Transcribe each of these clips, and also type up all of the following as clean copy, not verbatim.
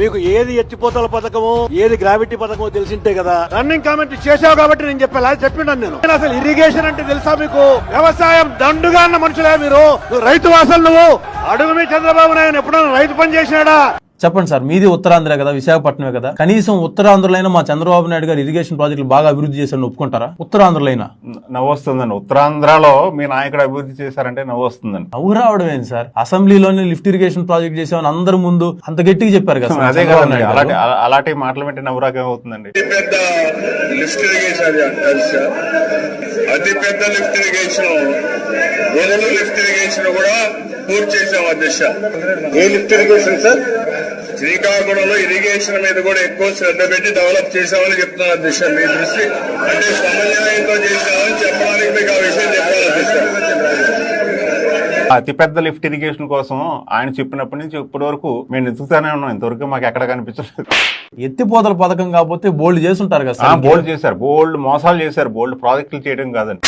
మీకు ఏది ఎత్తిపోతల పథకము ఏది గ్రావిటీ పథకమో తెలిసింటే కదా రన్నింగ్ కామెంట్ చేసావు కాబట్టి నేను చెప్పినాను నేను అసలు ఇరిగేషన్ అంటే తెలుసా మీకు? వ్యవసాయం దండుగా అన్న మనుషులే మీరు. రైతు వాసలు నువ్వు అడుగు మీ చంద్రబాబు నాయుడు ఎప్పుడైనా రైతు పని చేసినాడా? చెప్పండి సార్, మీది ఉత్తరాంధ్ర కదా, విశాఖపట్నమే కదా, కనీసం ఉత్తరాంధ్రలో మా చంద్రబాబు నాయుడు గారు ఇరిగేషన్ ప్రాజెక్టులు బాగా అభివృద్ధి చేశారని ఒప్పుకుంటారా? ఉత్తరాంధ్రలో నవ్వొస్తుందండి. ఉత్తరాంధ్రలో మీ నాయకుడు అభివృద్ధి చేశారంటే నవ్వొస్తుందండి. నవ్వు రావడం ఏంటి సార్? అసెంబ్లీలోనే లిఫ్ట్ ఇరిగేషన్ ప్రాజెక్ట్ చేసామని అందరి ముందు అంత గట్టిగా చెప్పారు కదా. అదే కదండి, అలాంటి మాటలు పెట్టి నవ్వు రాకేం అవుతుందండి. అతి పెద్ద లిఫ్ట్ ఇరిగేషన్ లిఫ్ట్ ఇరిగేషన్ కూడా పూర్తి చేసాం అధ్యక్ష. ఏ లిఫ్ట్ ఇరిగేషన్ సార్? శ్రీకాకుళంలో ఇరిగేషన్ మీద కూడా ఎక్కువ శ్రద్ధ పెట్టి డెవలప్ చేశామని చెప్తున్నాను అధ్యక్ష. మీ దృష్టి అంటే సమన్వయంతో చేశామని చెప్పడానికి మీకు ఆ విషయం చెప్పాలి అధ్యక్ష. అతిపెద్ద లిఫ్ట్ ఇరిగేషన్ కోసం ఆయన చెప్పినప్పటి నుంచి ఇప్పటి వరకు మేము ఎత్తుకుతానే ఉన్నాం. ఇంతవరకు మాకు ఎక్కడ కనిపించలేదు. ఎత్తిపోతల పథకం కాకపోతే బోల్డ్ చేస్తుంటారు కదా. బోల్డ్ చేశారు, బోల్డ్ మోసాలు చేశారు, బోల్డ్ ప్రాజెక్టులు చేయడం కాదండి.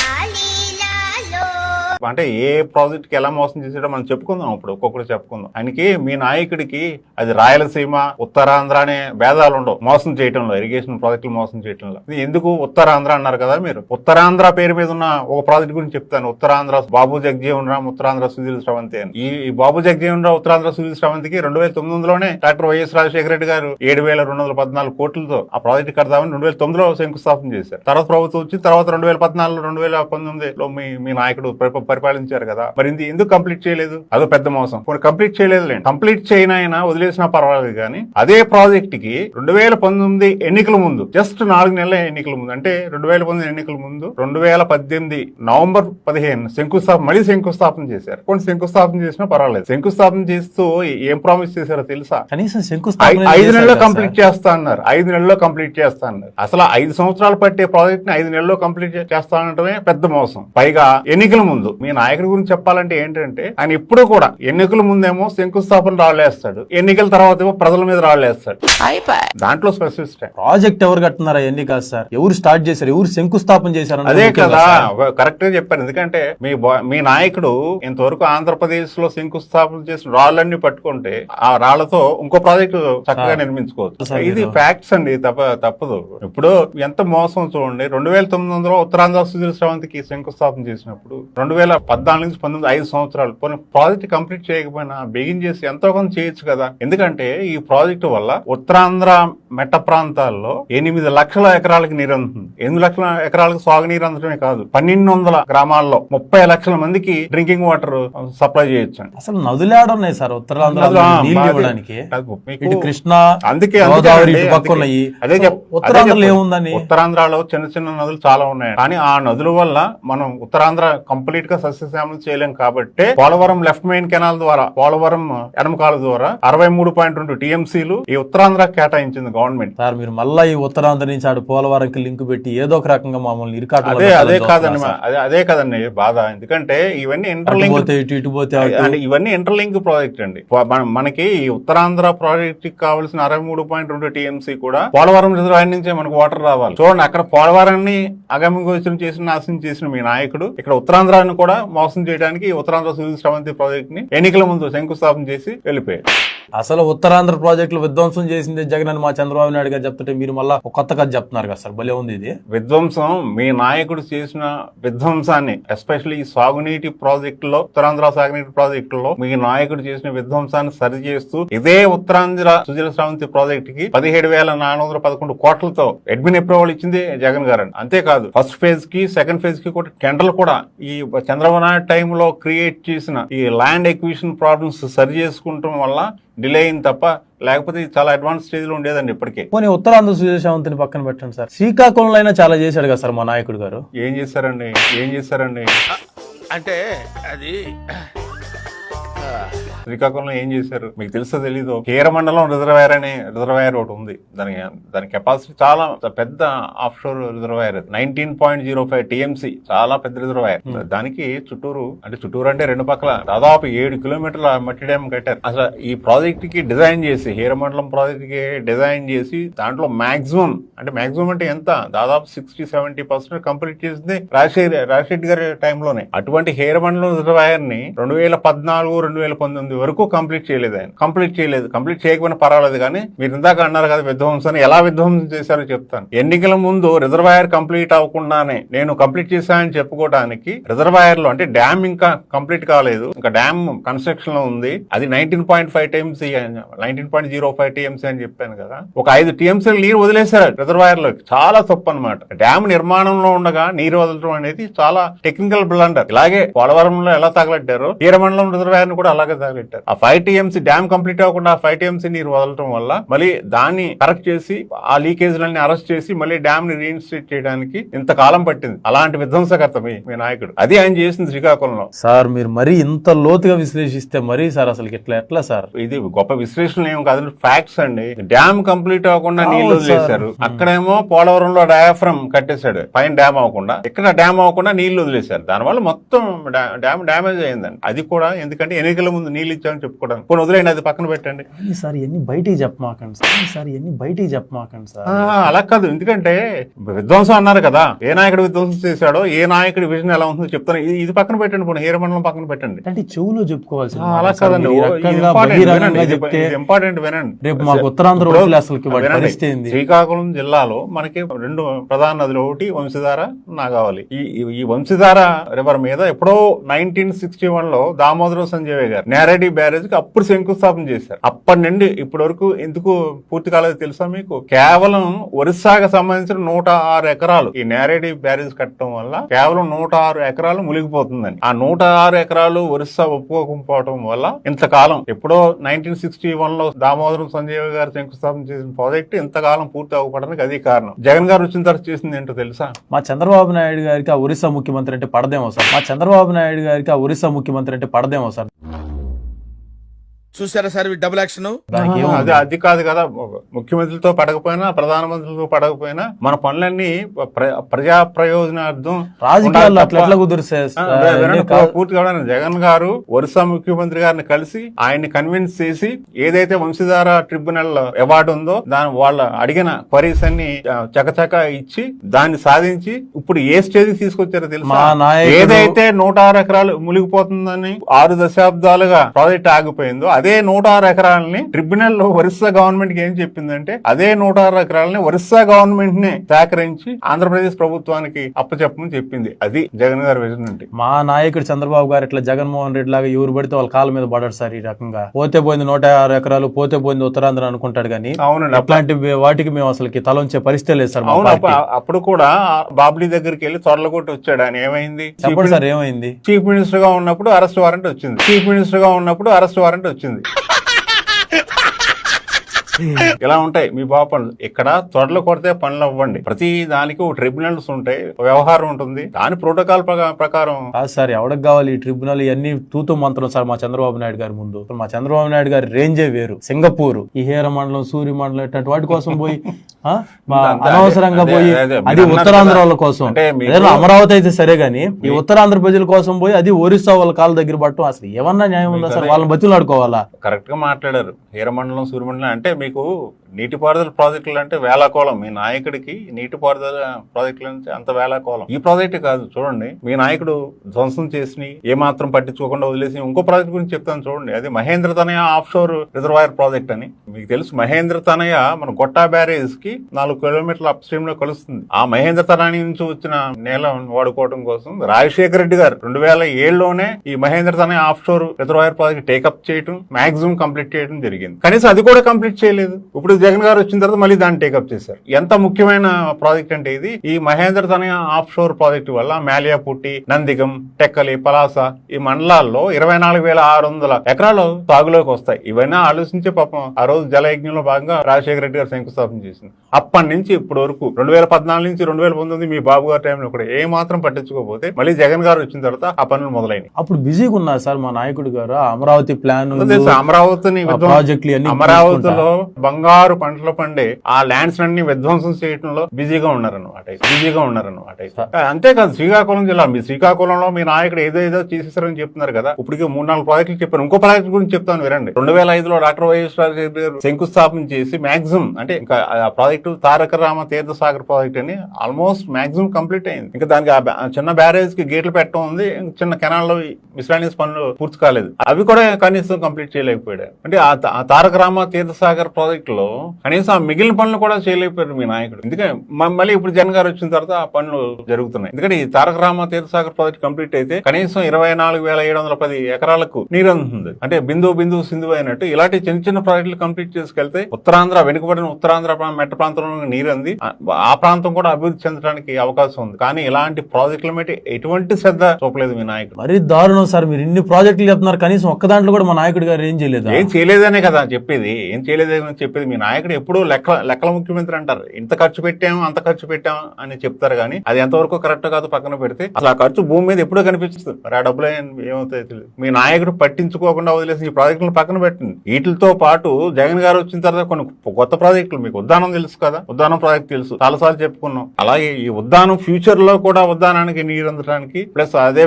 అంటే ఏ ప్రాజెక్ట్ కి ఎలా మోసం చేసాడో మనం చెప్పుకుందాం. ఇప్పుడు ఒక్కొక్కరు చెప్పుకుందాం. ఆయనకి మీ నాయకుడికి అది రాయలసీమ ఉత్తరాంధ్ర అనే భేదాలు ఉండవు మోసం చేయటంలో, ఇరిగేషన్ ప్రాజెక్టులు మోసం చేయటంలో. ఎందుకు ఉత్తరాంధ్ర అన్నారు కదా మీరు? ఉత్తరాంధ్ర పేరు మీద ఉన్న ఒక ప్రాజెక్ట్ గురించి చెప్తాను. ఉత్తరాంధ్ర బాబు జగజీవన్ రామ్, ఉత్తరాంధ్ర సుజీల్ శ్రవంతి అని. ఈ బాబు జగజీవన్ రావు ఉత్తరాంధ్ర సుజీల్ శ్రవంతికి 2009లోనే డాక్టర్ వైఎస్ రాజశేఖర రెడ్డి గారు 7,214 కోట్లతో ఆ ప్రాజెక్ట్ కడదామని 2009లో శంకుస్థాపన చేశారు. తర్వాత ప్రభుత్వం వచ్చి తర్వాత 2014 2019లో మీ నాయకుడు పరిపాలించారు కదా. మరి ఎందుకు కంప్లీట్ చేయలేదు? అదో పెద్ద మోసం. కొన్ని కంప్లీట్ చేయలేదు. కంప్లీట్ చేయనైనా వదిలేసినా పర్వాలేదు కానీ అదే ప్రాజెక్ట్ కి 2019 ఎన్నికల ముందు, జస్ట్ 4 నెలల ఎన్నికల ముందు, అంటే 2019 ఎన్నికల ముందు 2018 నవంబర్ 15 మళ్ళీ శంకుస్థాపన చేశారు. కొన్ని శంకుస్థాపన చేసినా పర్వాలేదు. శంకుస్థాపన చేస్తూ ఏం ప్రామిస్ చేశారో తెలుసా? కనీసం శంకుస్థాపన 5 నెలల్లో కంప్లీట్ చేస్తా అన్నారు. 5 నెలల్లో కంప్లీట్ చేస్తా అన్నారు. అసలు 5 సంవత్సరాలు పట్టే ప్రాజెక్ట్ ని 5 నెలల్లో కంప్లీట్ చేస్తా అనటమే పెద్ద మోసం. పైగా ఎన్నికల ముందు. మీ నాయకుడి గురించి చెప్పాలంటే ఏంటంటే ఆయన ఇప్పుడు కూడా ఎన్నికల ముందేమో శంకుస్థాపన రాళ్ళేస్తాడు, ఎన్నికల తర్వాత ఏమో ప్రజల మీద రాళ్ళేస్తాడు. దాంట్లో స్పెసిఫిస్ట్ ప్రాజెక్ట్ ఎవరు కట్టున్నారా ఎన్ని కాదు సార్, ఎవరు స్టార్ట్ చేశారు, ఎవరు శంకుస్థాపన చేశారు? అదే కదా కరెక్ట్ గా చెప్పారు. ఎందుకంటే మీ నాయకుడు ఇంతవరకు ఆంధ్రప్రదేశ్ లో శంకుస్థాపన చేసిన రాళ్ళన్నీ పట్టుకుంటే ఆ రాళ్లతో ఇంకో ప్రాజెక్టు చక్కగా నిర్మించుకోవచ్చు. ఇది ఫ్యాక్ట్స్ అండి, తప్పదు. ఇప్పుడు ఎంత మోసం చూడండి. 2009లో ఉత్తరాంధ్ర సుజీల్ శ్రవంతికి శంకుస్థాపన చేసినప్పుడు 2014 నుంచి 19 5 సంవత్సరాలు ప్రాజెక్ట్ కంప్లీట్ చేయకపోయినా బిగిన్ చేసి ఎంతో కొంత చేయొచ్చు కదా. ఎందుకంటే ఈ ప్రాజెక్టు వల్ల ఉత్తరాంధ్ర మెట్ట ప్రాంతాల్లో 8 లక్షల ఎకరాలకు నీరు అందుతుంది. 8 లక్షల ఎకరాలకు సాగునీరు అందడమే కాదు, 1200 గ్రామాల్లో 30 లక్షల మందికి డ్రింకింగ్ వాటర్ సప్లై చేయొచ్చు. అసలు నదులు ఉన్నాయి సార్ ఉత్తరాంధ్ర ఇవ్వడానికి. కృష్ణా, అందుకే ఉత్తరాంధ్రలో ఏముందని? ఉత్తరాంధ్రలో చిన్న చిన్న నదులు చాలా ఉన్నాయి. కానీ ఆ నదుల వల్ల మనం ఉత్తరాంధ్ర కంప్లీట్ గా సస్యశ్యామలం చేయలేం. కాబట్టి పోలవరం లెఫ్ట్ మెయిన్ కెనాల్ ద్వారా, పోలవరం ఎడమకాల ద్వారా 63.2 టీఎంసీలు ఈ ఉత్తరాంధ్ర కేటాయించింది గవర్నమెంట్. సార్ మీరు మళ్ళా ఈ ఉత్తరాంధ్ర నుంచి ఆడు పోలవరంకి లింక్ పెట్టి ఏదో ఒక రకంగా మమ్మల్ని ఇరుకాటు. అదే కదండి బాధ. ఎందుకంటే ఇవన్నీ ఇంటర్లింక్ ఇవన్నీ ఇంటర్లింక్ ప్రాజెక్ట్ అండి. మనకి ఈ ఉత్తరాంధ్ర ప్రాజెక్ట్ కి కావాల్సిన 63.2 టీఎంసీ కూడా పోలవరం రిజర్వాయర్ నుంచే మనకు వాటర్ రావాలి. చూడండి, అక్కడ పోలవరాన్ని అగమగోచరం చేసిన, నాశనం చేసిన మీ నాయకుడు ఇక్కడ ఉత్తరాంధ్రాన్ని కూడా మోసం చేయడానికి ఉత్తరాంధ్ర సుజీల్ శ్రవంతి ప్రాజెక్ట్ ని ఎన్నికల ముందు శంకుస్థాపన చేసి వెళ్ళిపోయాడు. అసలు ఉత్తరాంధ్ర ప్రాజెక్టులు విధ్వంసం చేసింది జగన్ అని మా చంద్రబాబు నాయుడు గారు చెప్తుంటే మీరు మళ్ళీ ఒక కొత్త కథ చెప్తున్నారు కదా సార్. భలే ఉంది ఇది. విధ్వంసం మీ నాయకుడు చేసిన విధ్వంసాన్ని, ఎస్పెషల్లీ ఈ సాగునీటి ప్రాజెక్టులో, ఉత్తరాంధ్ర సాగునీటి ప్రాజెక్టులో మీ నాయకుడు చేసిన విధ్వంసాన్ని సరి చేస్తూ ఇదే ఉత్తరాంధ్ర సుజల శ్రవంతి ప్రాజెక్ట్ కి 17,411 కోట్లతో అడ్మిన్ అప్రూవల్ ఇచ్చింది జగన్ గారు. అంతేకాదు ఫస్ట్ ఫేజ్ కి సెకండ్ ఫేజ్ కి కూడా టెండర్లు కూడా ఈ చంద్రబాబు నాయుడు టైంలో క్రియేట్ చేసిన ఈ ల్యాండ్ ఎక్విజిషన్ ప్రాబ్లమ్స్ సరి చేసుకుంటాం వల్ల డిలే అయింది తప్ప, లేకపోతే చాలా అడ్వాన్స్ స్టేజ్ లో ఉండేదండి ఇప్పటికే. పోనీ ఉత్తరాంధ్ర సుజీల్ శ్రవంతిని పక్కన పెట్టండి సార్, శ్రీకాకుళంలో అయినా చాలా చేశాడు కదా సార్ మా నాయకుడు గారు. ఏం చేశారండి అంటే అది శ్రీకాకుళంలో ఏం చేశారు మీకు తెలుసో తెలీదు. కీరమండలం రిజర్వాయర్ ఒకటి ఉంది. దాని కెపాసిటీ చాలా పెద్ద ఆఫ్ షోర్ రిజర్వాయర్. 19.05 టీఎంసీ, చాలా పెద్ద రిజర్వాయర్. దానికి చుట్టూరు అంటే 2 పక్కల దాదాపు 7 కిలోమీటర్ల మట్టి డ్యామ్ కట్టారు. అసలు ఈ ప్రాజెక్ట్ కి డిజైన్ చేసి, హీరమండలం ప్రాజెక్ట్ కి డిజైన్ చేసి దాంట్లో మాక్సిమం అంటే ఎంత, దాదాపు 60-70% కంప్లీట్ చేసింది రాజశేఖర్ గారి టైంలోనే. అటువంటి హీరమండలం రిజర్వాయర్ ని 2014-2019 వరకు కంప్లీట్ చేయలేదు ఆయన. కంప్లీట్ చేయకపోయినా పర్వాలేదు, కానీ మీరు ఇందాక అన్నారు కదా విధ్వంసం, ఎలా విధ్వంసం చేశారో చెప్తాను. ఎన్నికల ముందు రిజర్వాయర్ కంప్లీట్ అవ్వకుండానే నేను కంప్లీట్ చేశానని చెప్పుకోవడానికి, రిజర్వాయర్ లో అంటే డ్యామ్ ఇంకా కంప్లీట్ కాలేదు, ఇంకా డ్యామ్ కన్స్ట్రక్షన్ లో ఉంది, అది 19.5 టీఎంసీ 19.05 టీఎంసీ అని చెప్పాను కదా. ఒక 5 టీఎంసీ నీరు వదిలేశారు రిజర్వాయర్ లో. చాలా తప్పు అన్నమాట. డ్యామ్ నిర్మాణంలో ఉండగా నీరు వదలడం అనేది చాలా టెక్నికల్ బ్లండర్. ఇలాగే పోలవరంలో ఎలా తగలెట్టారో తీరమండలం రిజర్వాయర్ ను కూడా అలాగే తగలెట్టారు. ఆ 5 టీఎంసీ డ్యామ్ కంప్లీట్ అవ్వకుండా 5 టీఎంసీ నీరు వదలడం వల్ల మళ్ళీ దాన్ని కరెక్ట్ చేసి ఆ లీకేజ్లన్నీ అరెస్ట్ చేసి మళ్ళీ డ్యామ్ ని రీఇన్స్టేట్ చేయడానికి ఇంతకాలం పట్టింది. అలాంటి విధ్వంసకర్త మీ నాయకుడు. అది ఆయన చేసింది శ్రీకాకుళంలో. సార్ మీరు మరీ ఇంత లోతుగా విశ్లేషిస్తే మరీ సార్ అసలు ఎట్లా సార్? ఇది గొప్ప విశ్లేషణ ఏం కాదు, ఫ్యాక్ట్స్ అండి. డ్యామ్ కంప్లీట్ అవ్వకుండా నీళ్లు వదిలేశారు. అక్కడేమో పోలవరంలో డయాఫ్రమ్ కట్టేశాడు, పైన డ్యామ్ అవ్వకుండా. ఇక్కడ డ్యామ్ అవ్వకుండా నీళ్లు వదిలేశారు. దానివల్ల మొత్తం డ్యామ్ డ్యామేజ్ అయిందండి. అది కూడా ఎందుకంటే ఎన్నికల ముందు నీళ్లు ఇచ్చామని చెప్పుకోవడానికి. కొన్ని వదిలేండి, అది పక్కన పెట్టండి. సార్ ఇవన్నీ బయటికి చెప్పమాకండి సార్. అలా కాదు, ఎందుకంటే విధ్వంసం అన్నారు కదా, ఏ నాయకుడు విధ్వంసం చేశాడో, ఏ నాయకుడి విజన్ ఎలా ఉంటుందో చెప్తాను. ఇది పక్కన పెట్టండి, పోనీ హీరమండలం పక్కన పెట్టండి. అంటే చెవులో చెప్పుకోవాల్సి అలా కాదండి, ఇంపార్టెంట్ వినండి. రేపు మాకు ఉత్తరాంధ్ర పరిస్థితి. శ్రీకాకుళం జిల్లాలో మనకి 2 ప్రధాన నదులు, ఒకటి వంశధార, నాగావళి. ఈ వంశధార రివర్ మీద ఎప్పుడో 1961 లో దామోదర సంజయ్ గారు నేరేడి బ్యారేజ్ కి అప్పుడు శంకుస్థాపన చేశారు. అప్పటి నుండి ఇప్పటి వరకు ఎందుకు పూర్తి కాలేదు తెలుసా మీకు? కేవలం ఒరిస్సాకి సంబంధించిన 106 ఎకరాలు ఈ నేరేడి బ్యారేజ్ కట్టడం వల్ల కేవలం 106 ఎకరాలు మునిగిపోతుందని. ఆ 106 ఎకరాలు ఒరిస్సా ఒప్పుకోకపోవడం వల్ల ఇంతకాలం, ఎప్పుడో 1961 లో దామోదరం సంజయ్ గారు శంకుస్థాపన చేసిన ప్రాజెక్ట్ ఇంతకాలం పూర్తి అవ్వడానికి అది కారణం. జగన్ గారు వచ్చిన తర్వాత చేసింది ఏంటో తెలుసా? మా చంద్రబాబు నాయుడు గారికి ఆ ఒరిస్సా ముఖ్యమంత్రి అంటే పడదేమో సార్. చూసారా సార్ డబుల్ యాక్షన్? అది కాదు కదా, ముఖ్యమంత్రితో పడకపోయినా ప్రధానమంత్రితో పడకపోయినా మన పనులన్నీ ప్రజా ప్రయోజనార్థం రాజకీయాల్లో పూర్తి కావడానికి జగన్ గారు ఒరిస్సా ముఖ్యమంత్రి గారిని కలిసి ఆయన్ని కన్విన్స్ చేసి ఏదైతే వంశధార ట్రిబ్యునల్ అవార్డు ఉందో దాని వాళ్ళ అడిగిన క్వరీస్ అన్ని చకచక ఇచ్చి దాన్ని సాధించి ఇప్పుడు ఏ స్టేజ్ తీసుకొచ్చారో తెలుసా? ఏదైతే 106 ఎకరాలు మునిగిపోతుందని 6 దశాబ్దాలుగా ప్రాజెక్ట్ ఆగిపోయిందో అదే 106 ఎకరాలని ట్రిబ్యునల్ లో ఒరిస్సా గవర్నమెంట్ కి ఏం చెప్పిందంటే అదే 106 ఎకరాలని ఒరిస్సా గవర్నమెంట్ ని సేకరించి ఆంధ్రప్రదేశ్ ప్రభుత్వానికి అప్పచెప్పమని చెప్పింది. అది జగన్ గారి విజన్ అంటే. మా నాయకుడు చంద్రబాబు గారు ఇట్లా జగన్మోహన్ రెడ్డి లాగా ఎవరు పడితే వాళ్ళ కాళ్ళ మీద పడారు సార్. ఈ రకంగా పోతే పోయింది 106 ఎకరాలు, పోతే పోయింది ఉత్తరాంధ్ర అనుకుంటాడు కానీ అవునండి, అట్లాంటి వాటికి మేము అసలు తలంచే పరిస్థితి లేదు సార్. అప్పుడు కూడా బాబ్లీ దగ్గరికి వెళ్ళి తొరలగొట్టి వచ్చాడు. ఆయన ఏమైంది చెప్పండి సార్, ఏమైంది? చీఫ్ మినిస్టర్ గా ఉన్నప్పుడు అరెస్ట్ వారెంట్ వచ్చింది. ఇలా ఉంటాయి మీ బాబు పనులు. ఇక్కడ త్వరలో కొడితే పనులు అవ్వండి. ప్రతి దానికి ఒక ట్రిబ్యునల్స్ ఉంటాయి, వ్యవహారం ఉంటుంది, దాని ప్రోటోకాల్ ప్రకారం. కాదు సార్, ఎవరికి కావాలి ఈ ట్రిబ్యునల్? ఇవన్నీ తూతు మంత్రం సార్ మా చంద్రబాబు నాయుడు గారి ముందు. మా చంద్రబాబు నాయుడు గారి రేంజే వేరు. సింగపూర్, ఈ హీర మండలం, సూర్య మండలం ఇట్లాంటి వాటి కోసం పోయి అనవసరంగా పోయి అది ఉత్తరాంధ్ర వాళ్ళ కోసం. అమరావతి అయితే సరే గానీ ఈ ఉత్తరాంధ్ర ప్రజల కోసం పోయి అది ఒరిస్సా వాళ్ళ కాళ్ళ దగ్గర పట్టడం అసలు ఏమన్నా న్యాయం ఉందా సార్? వాళ్ళని బతులాడుకోవాలా? కరెక్ట్ గా మాట్లాడారు. హీరమండలం, సూర్యమండలం అంటే మీకు నీటిపారుదల ప్రాజెక్టులు అంటే వేలాకోళం. మీ నాయకుడికి నీటిపారుదల ప్రాజెక్టులు అంటే అంత వేలాకోళం. ఈ ప్రాజెక్ట్ కాదు, చూడండి మీ నాయకుడు ధ్వంసం చేసి ఏమాత్రం పట్టించుకోకుండా వదిలేసి ఇంకో ప్రాజెక్ట్ గురించి చెప్తాను చూడండి. అది మహేంద్ర తనయ ఆఫ్ షోర్ రిజర్వాయర్ ప్రాజెక్ట్ అని మీకు తెలుసు. మహేంద్ర తనయ మన గొట్టా బ్యారేజ్ కి 4 కిలోమీటర్ల అప్ స్ట్రీమ్ లో కలుస్తుంది. ఆ మహేంద్ర తనయ నుంచి వచ్చిన నేల వాడుకోవడం కోసం రాజశేఖర రెడ్డి గారు 2007లోనే ఈ మహేంద్ర తనయ of sure reservoir project take up చేయడం, మాక్సిమం కంప్లీట్ చేయడం జరిగింది. కనీసం అది కూడా కంప్లీట్ చేయలేదు. ఇప్పుడు జగన్ గారు వచ్చిన తర్వాత మళ్ళీ దాన్ని టేకప్ చేశారు. ఎంత ముఖ్యమైన ప్రాజెక్ట్ అంటే ఇది. ఈ మహేంద్ర తనయ ఆఫ్ షోర్ ప్రాజెక్టు వల్ల మేలియాపుట్టి, నందిగం, టెక్కలి, పలాస ఈ మండలాల్లో 24,600 ఎకరాలు సాగులోకి వస్తాయి. ఇవన్నీ ఆలోచించే పాపం ఆ రోజు జలయజ్ఞంలో భాగంగా రాజశేఖర రెడ్డి గారు శంకుస్థాపన చేసింది. అప్పటి నుంచి ఇప్పటి వరకు 2014 నుంచి 2019 మీ బాబు గారి టైంలో కూడా ఏ మాత్రం పట్టించుకోకపోతే మళ్ళీ జగన్ గారు వచ్చిన తర్వాత ఆ పనులు మొదలైనవి. అప్పుడు బిజీగా ఉన్నారు సార్ మా నాయకుడు గారు. అమరావతి ప్లాన్, అమరావతిలో బంగారు బంగారు పంటలు పండే ఆ ల్యాండ్స్ అన్ని విధ్వంసం చేయడంలో బిజీగా ఉన్నారన్నమాట. అంతేకాదు శ్రీకాకుళం జిల్లా, మీ శ్రీకాకుళంలో మీ నాయకుడు ఏదో చేసేసారని చెప్తున్నారు కదా. ఇప్పటికే 3-4 ప్రాజెక్టులు చెప్పారు. ఇంకో ప్రాజెక్ట్ గురించి చెప్తాను వినండి. 2005లో డాక్టర్ వైఎస్ రాజశేఖర గారు శంకుస్థాపన చేసి మాక్సిమం అంటే ఇంకా ఆ ప్రాజెక్టు తారక రామ తీర్థసాగర్ ప్రాజెక్ట్ అని ఆల్మోస్ట్ మాక్సిమం కంప్లీట్ అయింది. ఇంకా దానికి చిన్న బ్యారేజ్ కి గేట్లు పెట్టడం ఉంది, చిన్న కెనాల్లో మిస్లానియస్ పనులు పూర్తి కాలేదు. అవి కూడా కనీసం కంప్లీట్ చేయలేకపోయాడు. అంటే ఆ తారక రామ తీర్థసాగర్ ప్రాజెక్ట్ లో కనీసం ఆ మిగిలిన పనులు కూడా చేయలేకపోయారు మీ నాయకుడు. ఎందుకంటే మళ్ళీ ఇప్పుడు జగన్ గారు వచ్చిన తర్వాత ఆ పనులు జరుగుతున్నాయి. ఎందుకంటే ఈ తారక రామ తీర్థసాగర్ ప్రాజెక్ట్ కంప్లీట్ అయితే కనీసం 24,710 ఎకరాలకు నీరు అందుతుంది. అంటే బిందువు సింధు అయినట్టు ఇలాంటి చిన్న ప్రాజెక్టులు కంప్లీట్ చేసుకెళ్తే ఉత్తరాంధ్ర, వెనుకబడిన ఉత్తరాంధ్ర మెట్ట ప్రాంతంలో నీరు అంది ఆ ప్రాంతం కూడా అభివృద్ధి చెందడానికి అవకాశం ఉంది. కానీ ఇలాంటి ప్రాజెక్టుల మీద ఎటువంటి శ్రద్ధ చూపలేదు మీ నాయకుడు. మరీ దారుణం సార్, మీరు ఇన్ని ప్రాజెక్టులు చెప్తున్నారు, కనీసం ఒక్క దాంట్లో కూడా మా నాయకుడు గారు ఏం చేయలేదనే కదా చెప్పేది. ఏం చేయలేదని చెప్పేది. మీ నాయకుడు ఎప్పుడూ లెక్కల ముఖ్యమంత్రి అంటారు. ఇంత ఖర్చు పెట్టాము అంత ఖర్చు పెట్టాము అని చెప్తారు. కానీ అది ఎంతవరకు కరెక్ట్ కాదు పక్కన పెడితే అసలు ఆ ఖర్చు భూమి మీద ఎప్పుడూ కనిపిస్తుంది. మరి ఆ డబ్బులు ఏమవుతాయి తెలియదు. మీ నాయకుడు పట్టించుకోకుండా వదిలేసి ఈ ప్రాజెక్టులను పక్కన పెట్టింది. వీటితో పాటు జగన్ గారు వచ్చిన తర్వాత కొన్ని కొత్త ప్రాజెక్టులు, మీకు ఉద్దానం తెలుసు కదా, ఉద్దానం ప్రాజెక్ట్ తెలుసు, చాలాసార్లు చెప్పుకున్నాం. అలాగే ఈ ఉద్దానం ఫ్యూచర్ లో కూడా ఉద్దానానికి నీరు అందడానికి ప్లస్ అదే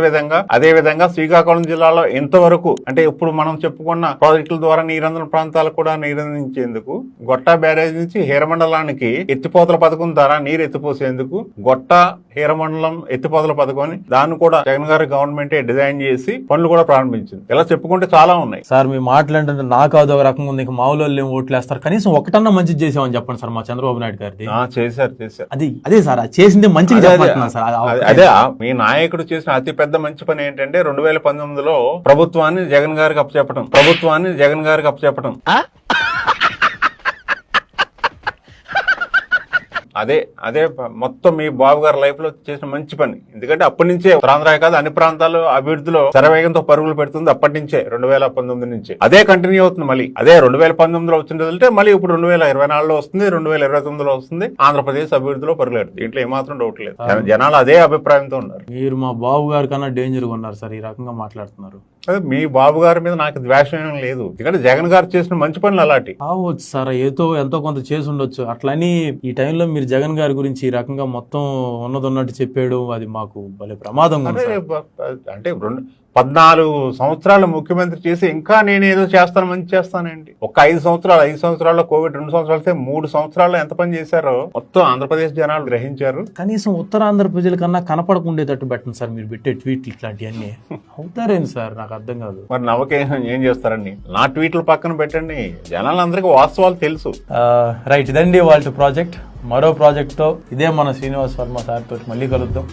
విధంగా శ్రీకాకుళం జిల్లాలో ఎంతవరకు అంటే ఇప్పుడు మనం చెప్పుకున్న ప్రాజెక్టుల ద్వారా నీరందన ప్రాంతాలకు కూడా నీరందించేందుకు గొట్టా బ్యారేజ్ నుంచి హీరమండలానికి ఎత్తిపోతల పథకం ద్వారా నీరు ఎత్తిపోసేందుకు గొట్టా హీరమండలం ఎత్తిపోతల పథకం దాన్ని కూడా జగన్ గారి గవర్నమెంటే డిజైన్ చేసి పనులు కూడా ప్రారంభించింది. ఇలా చెప్పుకుంటే చాలా ఉన్నాయి సార్. మీ మాట్లాడుతుంటే నాకు అదో రకంగా ఉంది. ఇంకా మామూలు వాళ్ళు ఓట్లు వేస్తారు, కనీసం ఒకటన్నా మంచి చేసామని చెప్పండి సార్. మా చంద్రబాబు నాయుడు గారిది చేశారు. అదే సార్, చేసింది మంచిగా చెప్పంటున్నా సార్. అదే మీ నాయకుడు చేసిన అతి పెద్ద మంచి పని ఏంటంటే 2019లో ప్రభుత్వాన్ని జగన్ గారికి అప్పచెప్పడం. అదే మొత్తం మీ బాబు గారి లైఫ్ లో చేసిన మంచి పని. ఎందుకంటే అప్పటి నుంచే ఉత్తరాంధ్ర కాదు అన్ని ప్రాంతాలు అభివృద్ధిలో శరవేగంతో పరుగులు పెడుతుంది. అప్పటి నుంచే 2019 నుంచి అదే కంటిన్యూ అవుతుంది. మళ్ళీ అదే 2019లో వచ్చిన రిజల్టే మళ్ళీ ఇప్పుడు 2024లో వస్తుంది, 2029లో వస్తుంది. ఆంధ్రప్రదేశ్ అభివృద్ధిలో పరుగులు. దీంట్లో ఏమాత్రం డౌట్ లేదు. జనాలు అదే అభిప్రాయంతో ఉన్నారు. మీరు మా బాబు గారి కన్నా డేంజర్ గా ఉన్నారు సార్, ఈ రకంగా మాట్లాడుతున్నారు. అదే మీ బాబు గారి మీద నాకు ద్వేషం లేదు. ఎందుకంటే జగన్ గారు చేసిన మంచి పనులు అలాంటి కావచ్చు సార్, ఎంతో కొంత చేసి ఉండొచ్చు. అట్లని ఈ టైంలో మీరు జగన్ గారి గురించి ఈ రకంగా మొత్తం ఉన్నట్టు చెప్పాడు, అది మాకు భలే ప్రమాదం. అంటే 14 సంవత్సరాలు ముఖ్యమంత్రి చేసి ఇంకా నేనేదో చేస్తాను మంచి చేస్తానండి. ఒక 5 సంవత్సరాల్లో కోవిడ్ 2 సంవత్సరాలు అయితే 3 సంవత్సరాల్లో ఎంత పని చేశారో మొత్తం ఆంధ్రప్రదేశ్ జనాలు గ్రహించారు. కనీసం ఉత్తరాంధ్ర ప్రజల కన్నా కనపడకుండేటట్టు పెట్టండి సార్ మీరు పెట్టే ట్వీట్లు. ఇట్లాంటివన్నీ అవుతారేంటి సార్, నాకు అర్థం కాదు. మరి నవ్వకే ఏం చేస్తారండి? నా ట్వీట్లు పక్కన పెట్టండి, జనాలందరికీ వాస్తవాలు తెలుసు. రైట్, ఇదండి వాళ్ళ ప్రాజెక్ట్. మరో ప్రాజెక్ట్ తో ఇదే మన శ్రీనివాస్ వర్మ సార్ తోటి మళ్ళీ కలుద్దాం.